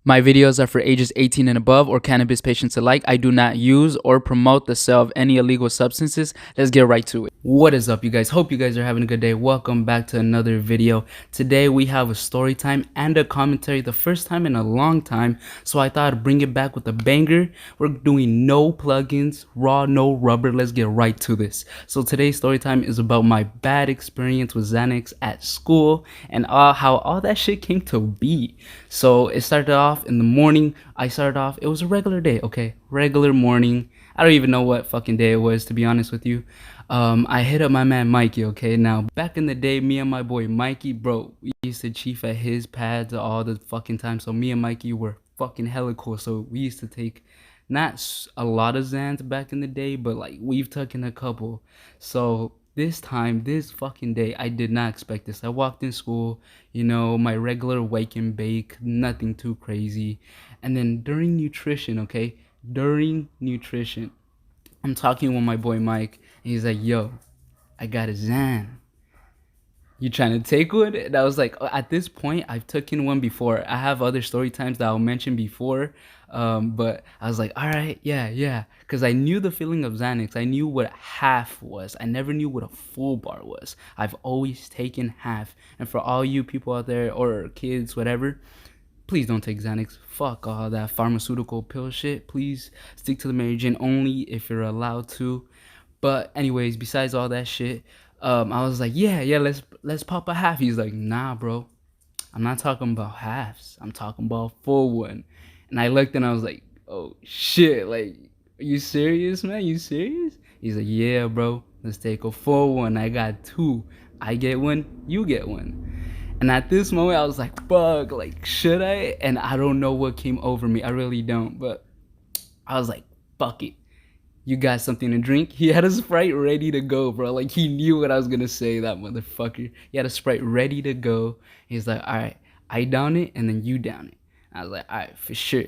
My videos are for ages 18 and above or cannabis patients alike. I do not use or promote the sale of any illegal substances. Let's get right to it. What is up, you guys? Hope you guys are having a good day. Welcome back to another video. Today we have a story time and a commentary, the first time in a long time. So I thought I'd bring it back with a banger. We're doing no plugins, raw, no rubber. Let's get right to this. So today's story time is about my bad experience with Xanax at school and how all that shit came to be. So it started off in the morning. It was a regular day, okay? Regular morning. I don't even know what fucking day it was, to be honest with you. I hit up my man Mikey, okay? Now, back in the day, me and my boy Mikey, bro, we used to chief at his pads all the fucking time. So me and Mikey were fucking hella cool. So we used to take not a lot of Xans back in the day, but like we've taken a couple. So this time, this fucking day, I did not expect this. I walked in school, my regular wake and bake, nothing too crazy. And then during nutrition, okay, during nutrition, I'm talking with my boy Mike, and he's like, yo, I got a Xan. You trying to take one? And I was like, at this point, I've taken one before. I have other story times that I'll mention before. But I was like, all right, yeah. Because I knew the feeling of Xanax. I knew what half was. I never knew what a full bar was. I've always taken half. And for all you people out there, or kids, whatever, please don't take Xanax. Fuck all that pharmaceutical pill shit. Please stick to the Mary Jane only if you're allowed to. But anyways, besides all that shit, I was like, yeah, let's pop a half. He's like, nah, bro, I'm not talking about halves. I'm talking about full one. And I looked and I was like, oh shit, like, are you serious, man? You serious? He's like, yeah, bro, let's take a full one. I got two. I get one, you get one. And at this moment, I was like, fuck, like, should I? And I don't know what came over me. I really don't. But I was like, fuck it. You got something to drink? He had a Sprite ready to go, bro. Like, he knew what I was gonna say, that motherfucker. He had a Sprite ready to go. He's like, all right, I down it and then you down it. I was like, all right, for sure.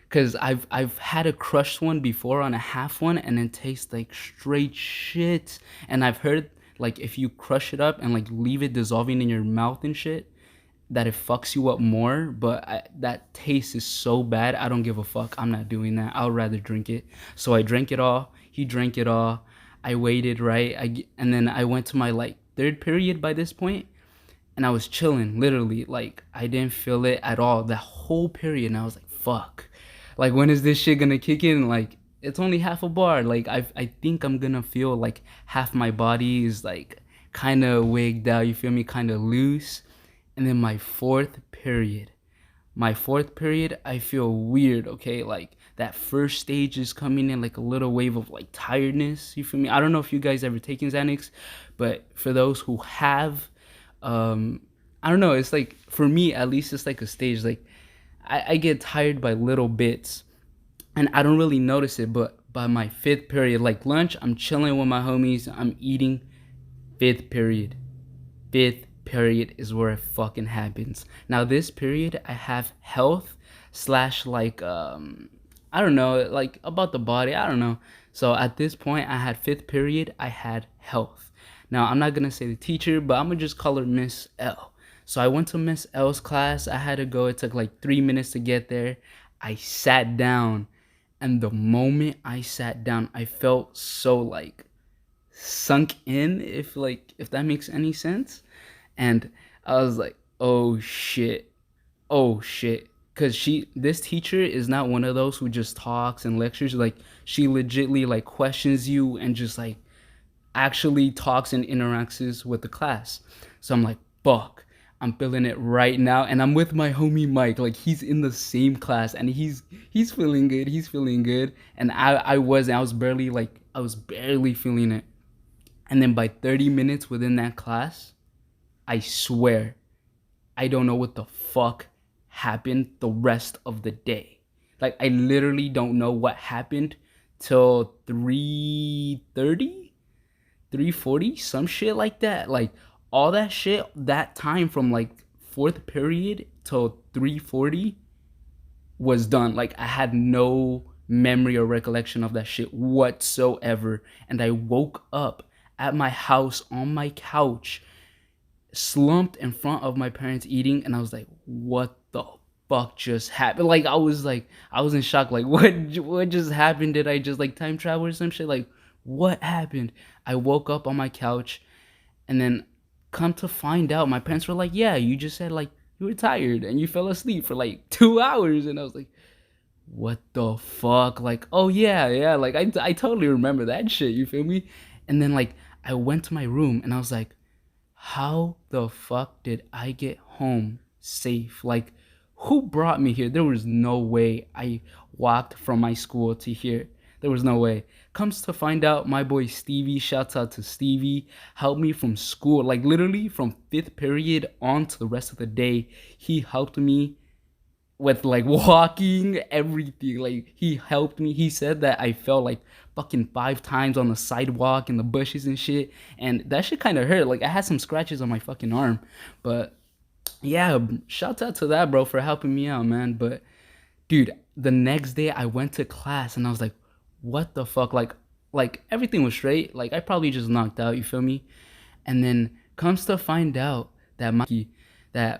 Cause I've had a crushed one before on a half one and it tastes like straight shit. And I've heard like if you crush it up and like leave it dissolving in your mouth and shit, that it fucks you up more. But that taste is so bad, I don't give a fuck. I'm not doing that. I'll rather drink it. So I drank it all. He drank it all. I waited, right? And then I went to my like third period by this point, and I was chilling, literally. Like I didn't feel it at all the whole period, and I was like, fuck. Like, when is this shit gonna kick in? Like, it's only half a bar. Like I think I'm gonna feel like half my body is like kind of wigged out. You feel me? Kind of loose. And then my fourth period, I feel weird, okay? Like that first stage is coming in like a little wave of like tiredness, you feel me? I don't know if you guys ever taken Xanax, but for those who have, um, I don't know, it's like, for me at least, it's like a stage. Like I get tired by little bits and I don't really notice it, but by my fifth period, like lunch, I'm chilling with my homies, I'm eating. Fifth period is where it fucking happens. Now this period I have health slash like I don't know, like about the body, I don't know. So at this point I had fifth period, I had health. Now I'm not gonna say the teacher, but I'm gonna just call her Miss L. So I went to Miss L's class. I had to go. It took like 3 minutes to get there. I sat down, and the moment I sat down, I felt so like sunk in, if that makes any sense. And I was like, oh shit, because this teacher is not one of those who just talks and lectures. Like, she legitly like questions you and just like actually talks and interacts with the class. So I'm like, fuck, I'm feeling it right now. And I'm with my homie Mike. Like, he's in the same class and he's feeling good. He's feeling good. And I was barely feeling it. And then by 30 minutes within that class, I swear, I don't know what the fuck happened the rest of the day. Like, I literally don't know what happened till 3:30, 3:40, some shit like that. Like, all that shit, that time from like fourth period till 3:40 was done. Like, I had no memory or recollection of that shit whatsoever. And I woke up at my house on my couch, slumped in front of my parents eating, and I was like, what the fuck just happened? Like I was in shock. Like what just happened? Did I just like time travel or some shit? Like what happened? I woke up on my couch, and then come to find out, my parents were like, "Yeah, you just said like you were tired and you fell asleep for like 2 hours," and I was like, "What the fuck?" Like, oh yeah, like I totally remember that shit. You feel me? And then like I went to my room and I was like, how the fuck did I get home safe? Like, who brought me here? There was no way I walked from my school to here. There was no way. Comes to find out, my boy Stevie, shouts out to Stevie, helped me from school. Like, literally from fifth period on to the rest of the day. He helped me with like walking, everything. Like he helped me. He said that I fell like fucking 5 times on the sidewalk and the bushes and shit, and that shit kind of hurt. Like I had some scratches on my fucking arm, but yeah, shout out to that bro for helping me out, man. But dude, the next day I went to class and I was like, what the fuck? Like everything was straight. Like I probably just knocked out. You feel me? And then comes to find out that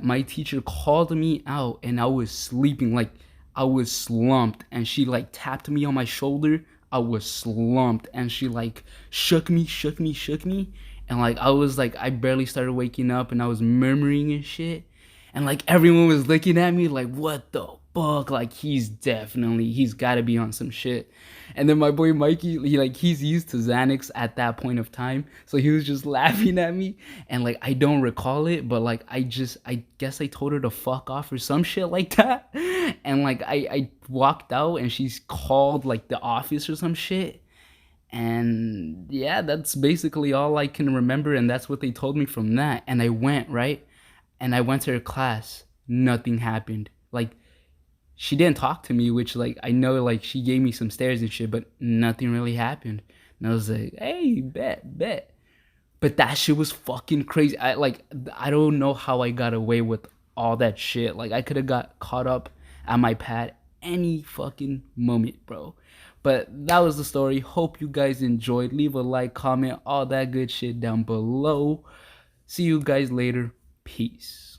my teacher called me out and I was sleeping. Like I was slumped and she like tapped me on my shoulder. I was slumped and she like shook me, and like I was like I barely started waking up and I was murmuring and shit, and like everyone was looking at me like, what the fuck? Like he's gotta be on some shit. And then my boy Mikey, he's used to Xanax at that point of time, so he was just laughing at me, and like I don't recall it, but like I guess I told her to fuck off or some shit like that, and like I walked out and she's called like the office or some shit, and yeah, that's basically all I can remember, and that's what they told me from that. And I went, right, and I went to her class. Nothing happened. Like she didn't talk to me, which like I know like she gave me some stares and shit, but nothing really happened. And I was like, hey, bet. But that shit was fucking crazy. I don't know how I got away with all that shit. Like I could have got caught up at my pad any fucking moment, bro. But that was the story. Hope you guys enjoyed. Leave a like, comment, all that good shit down below. See you guys later. Peace.